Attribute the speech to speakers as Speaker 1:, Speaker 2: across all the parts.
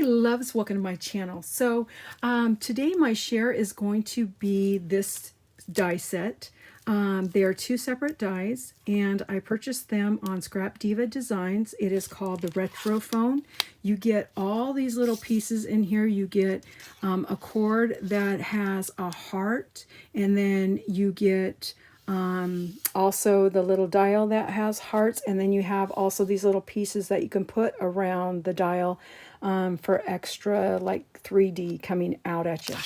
Speaker 1: loves, welcome to my channel. So today my share is going to be this die set. They are two separate dies, and I purchased them on Scrapdiva Designs. It is called the Retro Phone. You get all these little pieces in here. You get a cord that has a heart, and then you get also the little dial that has hearts, and then you have also these little pieces that you can put around the dial for extra like 3D coming out at you.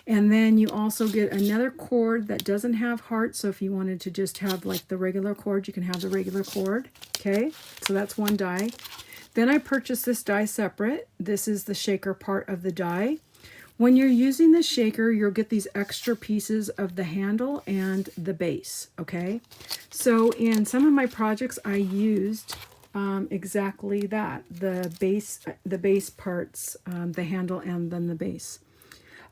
Speaker 1: And then you also get another cord that doesn't have hearts, so if you wanted to just have like the regular cord, you can have the regular cord. Okay, so that's one die. Then I purchased this die separate. This is the shaker part of the die. When you're using the shaker, you'll get these extra pieces of the handle and the base, okay? So in some of my projects, I used exactly that, the base parts, the handle and then the base.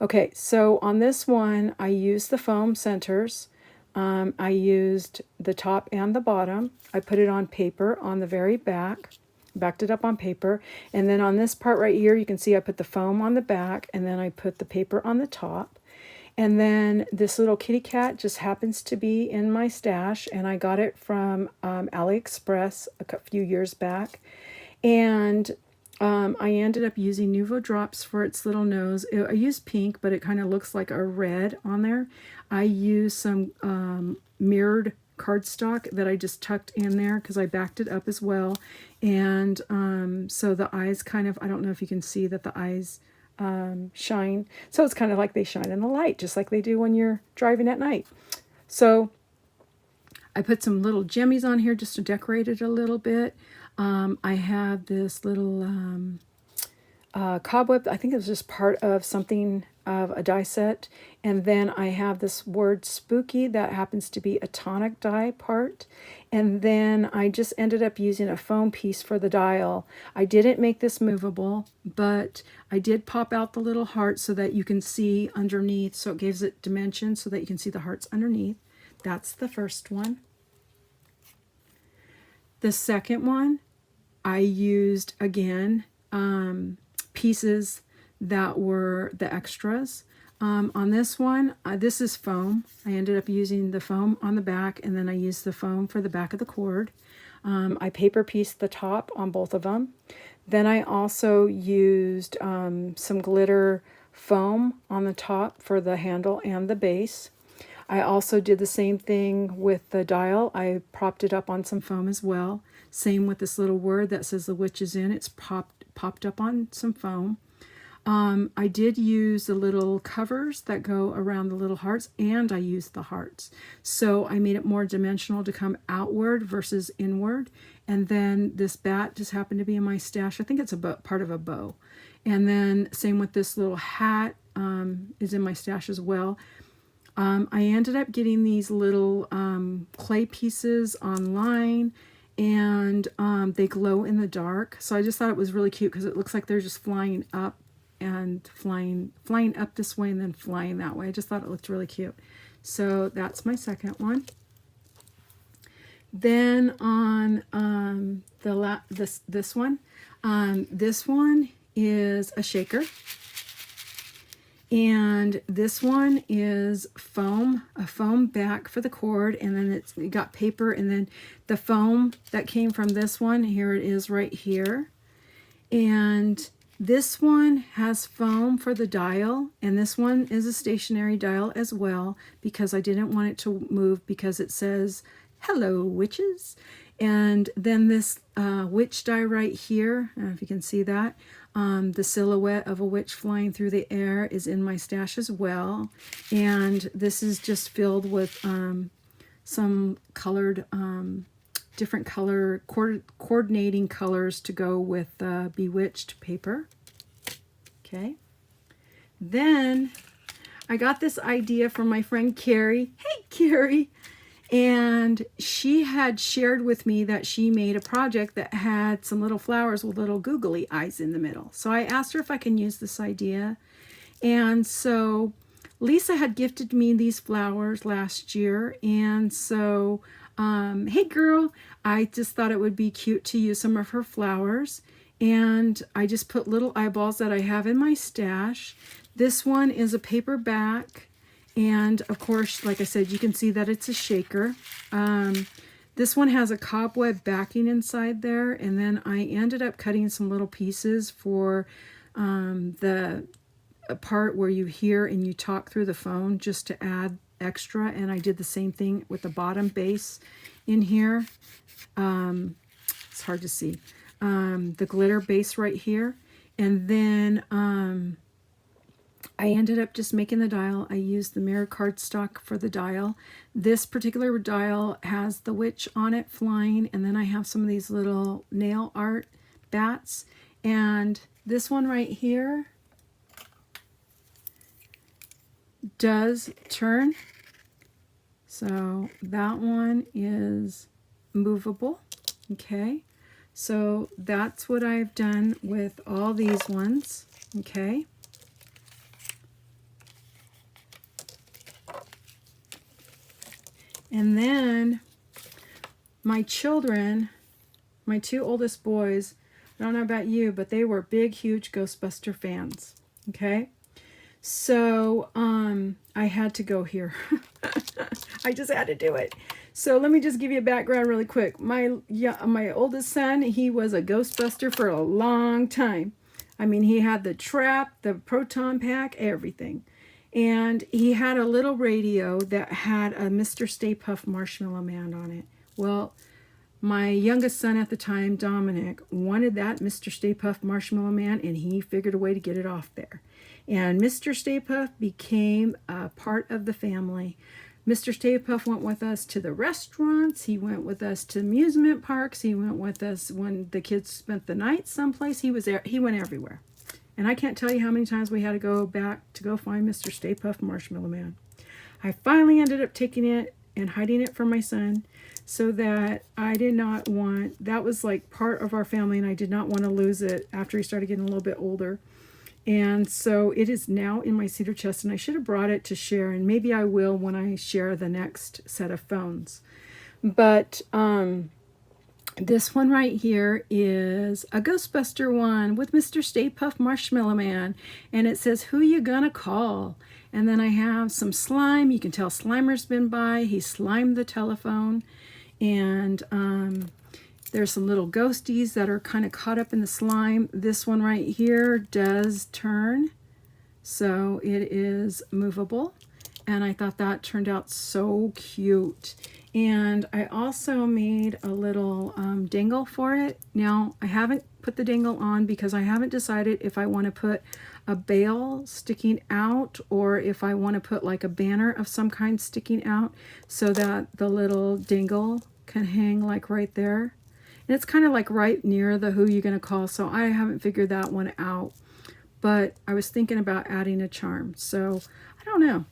Speaker 1: Okay, so on this one, I used the foam centers. I used the top and the bottom. I put it on paper on the very back. Backed it up on paper, and then on this part right here you can see I put the foam on the back, and then I put the paper on the top. And then this little kitty cat just happens to be in my stash, and I got it from AliExpress a few years back. And I ended up using Nuvo drops for its little nose. I used pink, but it kind of looks like a red on there. I used some mirrored cardstock that I just tucked in there because I backed it up as well. And so the eyes kind of, I don't know if you can see that the eyes shine. So it's kind of like they shine in the light, just like they do when you're driving at night. So I put some little jimmies on here just to decorate it a little bit. I have this little cobweb. I think it was just part of something of a die set. And then I have this word spooky that happens to be a tonic die part. And then I just ended up using a foam piece for the dial. I didn't make this movable, but I did pop out the little heart so that you can see underneath. So it gives it dimension so that you can see the hearts underneath. That's the first one. The second one, I used again pieces that were the extras. On this one, this is foam. I ended up using the foam on the back, and then I used the foam for the back of the cord. I paper pieced the top on both of them. Then I also used some glitter foam on the top for the handle and the base. I also did the same thing with the dial. I propped it up on some foam as well. Same with this little word that says the witch is in. It's popped up on some foam. I did use the little covers that go around the little hearts, and I used the hearts. So I made it more dimensional to come outward versus inward. And then this bat just happened to be in my stash. I think it's a part of a bow. And then same with this little hat is in my stash as well. I ended up getting these little clay pieces online, and they glow in the dark. So I just thought it was really cute because it looks like they're just flying up and flying up this way and then flying that way. I just thought it looked really cute. So that's my second one. Then on this one is a shaker. And this one is foam, a foam back for the cord, and then it got paper, and then the foam that came from this one, here it is right here. And this one has foam for the dial, and this one is a stationary dial as well because I didn't want it to move because it says, "Hello, witches." And then this witch die right here, I don't know if you can see that. The silhouette of a witch flying through the air is in my stash as well. And this is just filled with some colored, different color, coordinating colors to go with Bewitched paper. Okay. Then I got this idea from my friend Carrie. Hey, Carrie. And she had shared with me that she made a project that had some little flowers with little googly eyes in the middle. So I asked her if I can use this idea. And so Lisa had gifted me these flowers last year. And so, hey girl, I just thought it would be cute to use some of her flowers. and I just put little eyeballs that I have in my stash. This one is a paperback, and of course, like I said, you can see that it's a shaker. This one has a cobweb backing inside there, and then I ended up cutting some little pieces for the part where you hear and you talk through the phone, just to add extra. And I did the same thing with the bottom base in here. It's hard to see. The glitter base right here. And then I ended up just making the dial. I used the mirror cardstock for the dial. This particular dial has the witch on it flying, and then I have some of these little nail art bats. And this one right here does turn. So that one is movable. Okay. So that's what I've done with all these ones. Okay. And then my children, my two oldest boys, I don't know about you, but they were big, huge Ghostbuster fans. Okay. So I had to go here. I just had to do it. So let me just give you a background really quick. My oldest son, he was a Ghostbuster for a long time. I mean, he had the trap, the proton pack, everything. And he had a little radio that had a Mr. Stay Puft Marshmallow Man on it. Well, my youngest son at the time, Dominic, wanted that Mr. Stay Puft Marshmallow Man, and he figured a way to get it off there. And Mr. Stay Puft became a part of the family. Mr. Stay Puft went with us to the restaurants. He went with us to amusement parks. He went with us when the kids spent the night someplace. He went everywhere. And I can't tell you how many times we had to go back to go find Mr. Stay Puft Marshmallow Man. I finally ended up taking it and hiding it from my son, so that I did not want, that was like part of our family, and I did not want to lose it after he started getting a little bit older. And so it is now in my cedar chest, and I should have brought it to share, and maybe I will when I share the next set of phones. But this one right here is a Ghostbuster one with Mr. Stay Puft Marshmallow Man, and it says, "Who you gonna call?" And then I have some slime. You can tell Slimer's been by. He slimed the telephone. And there's some little ghosties that are kind of caught up in the slime. This one right here does turn, so it is movable. And I thought that turned out so cute. And I also made a little dangle for it. Now, I haven't put the dangle on because I haven't decided if I want to put a bail sticking out or if I want to put like a banner of some kind sticking out, so that the little dangle can hang like right there. And it's kind of like right near the "Who You Gonna Call," so I haven't figured that one out. But I was thinking about adding a charm. So I don't know.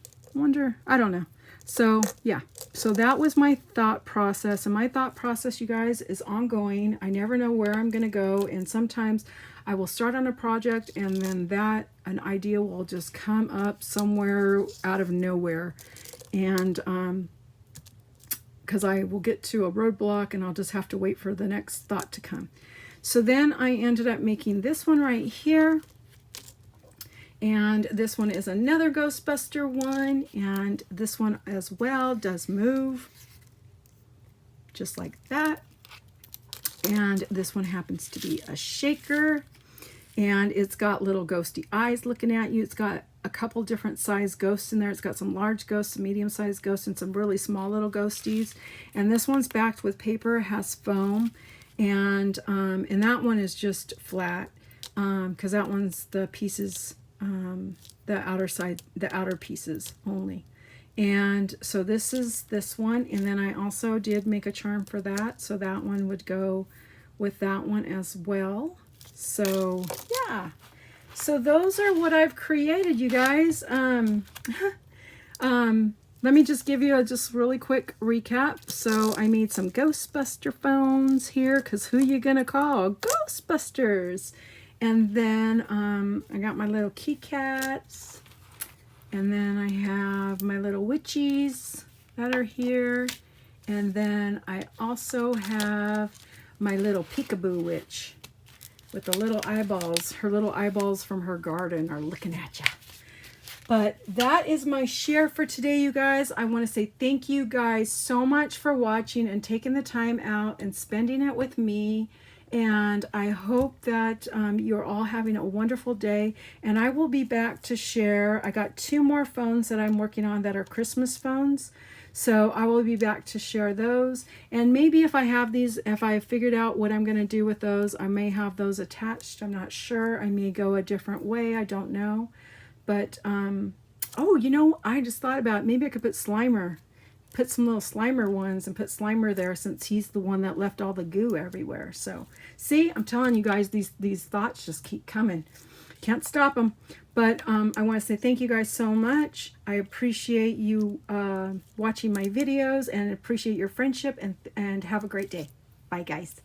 Speaker 1: I don't know. So yeah, so that was my thought process. And my thought process, you guys, is ongoing. I never know where I'm going to go. And sometimes I will start on a project and then an idea will just come up somewhere out of nowhere. And because I will get to a roadblock and I'll just have to wait for the next thought to come. So then I ended up making this one right here. And this one is another Ghostbuster one, and this one as well does move, just like that. And this one happens to be a shaker, and it's got little ghosty eyes looking at you. It's got a couple different size ghosts in there. It's got some large ghosts, some medium-sized ghosts, and some really small little ghosties. And this one's backed with paper, has foam, and that one is just flat, because that one's the pieces, the outer pieces only. And so this is this one, and then I also did make a charm for that, so that one would go with that one as well. So yeah, so those are what I've created, you guys. Let me just give you a just really quick recap. So I made some Ghostbuster phones here, because who you gonna call? Ghostbusters. And then I got my little keycats, and then I have my little witchies that are here, and then I also have my little peekaboo witch. with the little eyeballs. Her little eyeballs from her garden are looking at you. But that is my share for today, you guys. I want to say thank you guys so much for watching and taking the time out and spending it with me. And I hope that you're all having a wonderful day. And I will be back to share. I got 2 more phones that I'm working on that are Christmas phones. So I will be back to share those. And maybe if I have these, if I have figured out what I'm going to do with those, I may have those attached. I'm not sure. I may go a different way. I don't know. But, oh, you know, I just thought about maybe I could put Slimer, put some little Slimer ones and put Slimer there since he's the one that left all the goo everywhere. So, see, I'm telling you guys, these thoughts just keep coming. Can't stop them. But I want to say thank you guys so much. I appreciate you watching my videos and appreciate your friendship, and have a great day. Bye, guys.